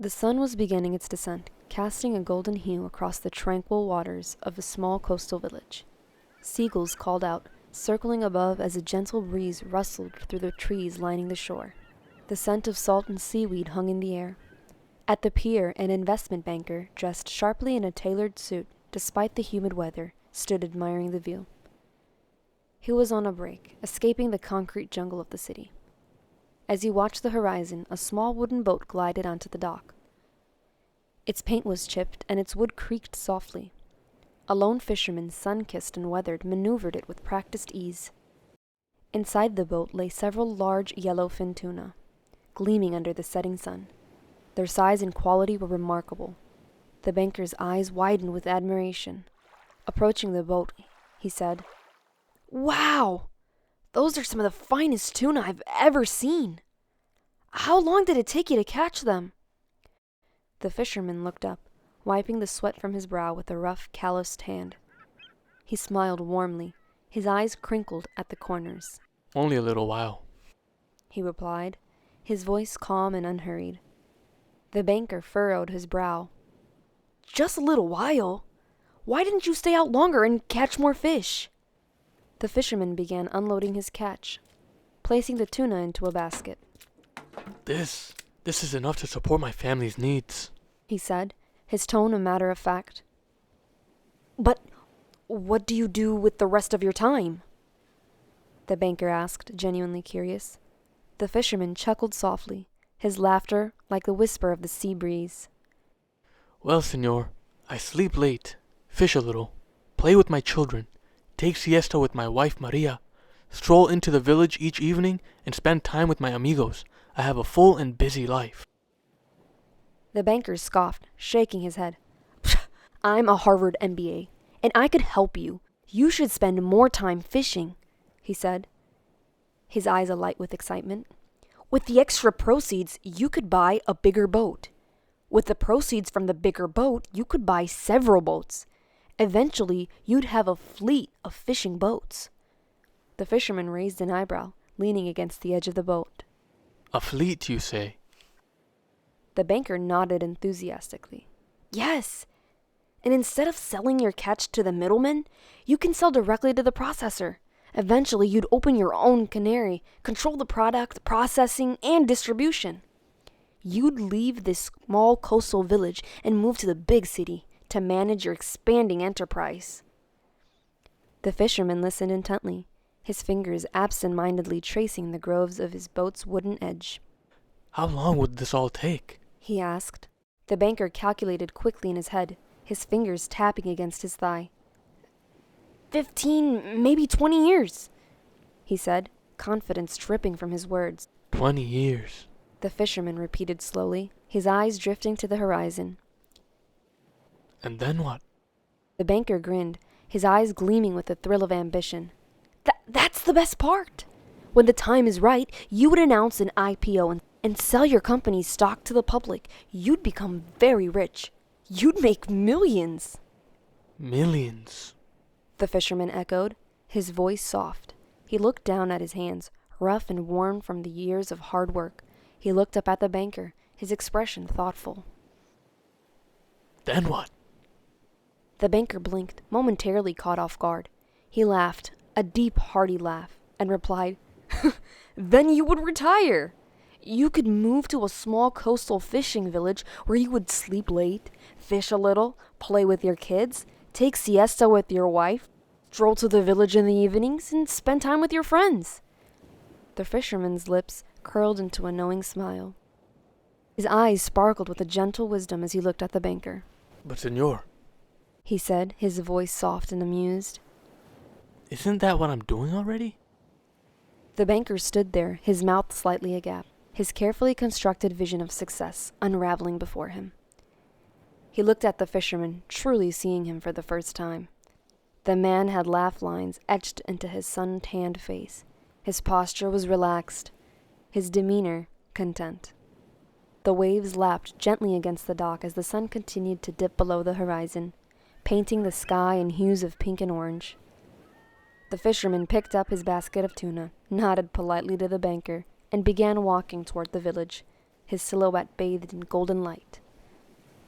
The sun was beginning its descent, casting a golden hue across the tranquil waters of a small coastal village. Seagulls called out, circling above as a gentle breeze rustled through the trees lining the shore. The scent of salt and seaweed hung in the air. At the pier, an investment banker, dressed sharply in a tailored suit, despite the humid weather, stood admiring the view. He was on a break, escaping the concrete jungle of the city. As he watched the horizon, a small wooden boat glided onto the dock. Its paint was chipped, and its wood creaked softly. A lone fisherman, sun-kissed and weathered, maneuvered it with practiced ease. Inside the boat lay several large yellowfin tuna, gleaming under the setting sun. Their size and quality were remarkable. The banker's eyes widened with admiration. Approaching the boat, he said, "Wow! Those are some of the finest tuna I've ever seen. How long did it take you to catch them?" The fisherman looked up, wiping the sweat from his brow with a rough, calloused hand. He smiled warmly, his eyes crinkled at the corners. "Only a little while," he replied, his voice calm and unhurried. The banker furrowed his brow. "Just a little while? Why didn't you stay out longer and catch more fish?" The fisherman began unloading his catch, placing the tuna into a basket. This is enough to support my family's needs," he said, his tone a matter of fact. "But what do you do with the rest of your time?" the banker asked, genuinely curious. The fisherman chuckled softly, his laughter like the whisper of the sea breeze. "Well, senor, I sleep late, fish a little, play with my children, take siesta with my wife Maria, stroll into the village each evening, and spend time with my amigos. I have a full and busy life." The banker scoffed, shaking his head. "I'm a Harvard MBA, and I could help you. You should spend more time fishing," he said, his eyes alight with excitement. "With the extra proceeds, you could buy a bigger boat. With the proceeds from the bigger boat, you could buy several boats. Eventually, you'd have a fleet of fishing boats." The fisherman raised an eyebrow, leaning against the edge of the boat. "A fleet, you say?" The banker nodded enthusiastically. "Yes, and instead of selling your catch to the middleman, you can sell directly to the processor. Eventually, you'd open your own cannery, control the product, processing, and distribution. You'd leave this small coastal village and move to the big city to manage your expanding enterprise." The fisherman listened intently, his fingers absent-mindedly tracing the grooves of his boat's wooden edge. "How long would this all take?" he asked. The banker calculated quickly in his head, his fingers tapping against his thigh. 15, maybe 20 years, he said, confidence dripping from his words. 20 years, the fisherman repeated slowly, his eyes drifting to the horizon. And then what? The banker grinned, his eyes gleaming with a thrill of ambition. That's the best part. When the time is right, you would announce an IPO and sell your company's stock to the public. You'd become very rich. You'd make millions. Millions, the fisherman echoed, his voice soft. He looked down at his hands, rough and worn from the years of hard work. He looked up at the banker, his expression thoughtful. Then what? The banker blinked, momentarily caught off guard. He laughed, a deep, hearty laugh, and replied, Then you would retire. You could move to a small coastal fishing village where you would sleep late, fish a little, play with your kids, take siesta with your wife, stroll to the village in the evenings, and spend time with your friends. The fisherman's lips curled into a knowing smile. His eyes sparkled with a gentle wisdom as he looked at the banker. But senor, he said, his voice soft and amused. Isn't that what I'm doing already? The banker stood there, his mouth slightly agape, his carefully constructed vision of success unraveling before him. He looked at the fisherman, truly seeing him for the first time. The man had laugh lines etched into his sun-tanned face. His posture was relaxed, his demeanor content. The waves lapped gently against the dock as the sun continued to dip below the horizon, painting the sky in hues of pink and orange. The fisherman picked up his basket of tuna, nodded politely to the banker, and began walking toward the village, his silhouette bathed in golden light.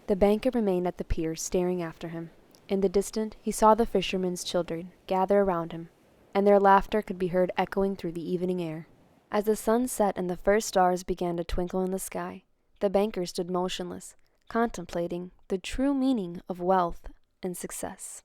The banker remained at the pier, staring after him. In the distance, he saw the fishermen's children gather around him, and their laughter could be heard echoing through the evening air. As the sun set and the first stars began to twinkle in the sky, the banker stood motionless, contemplating the true meaning of wealth and success.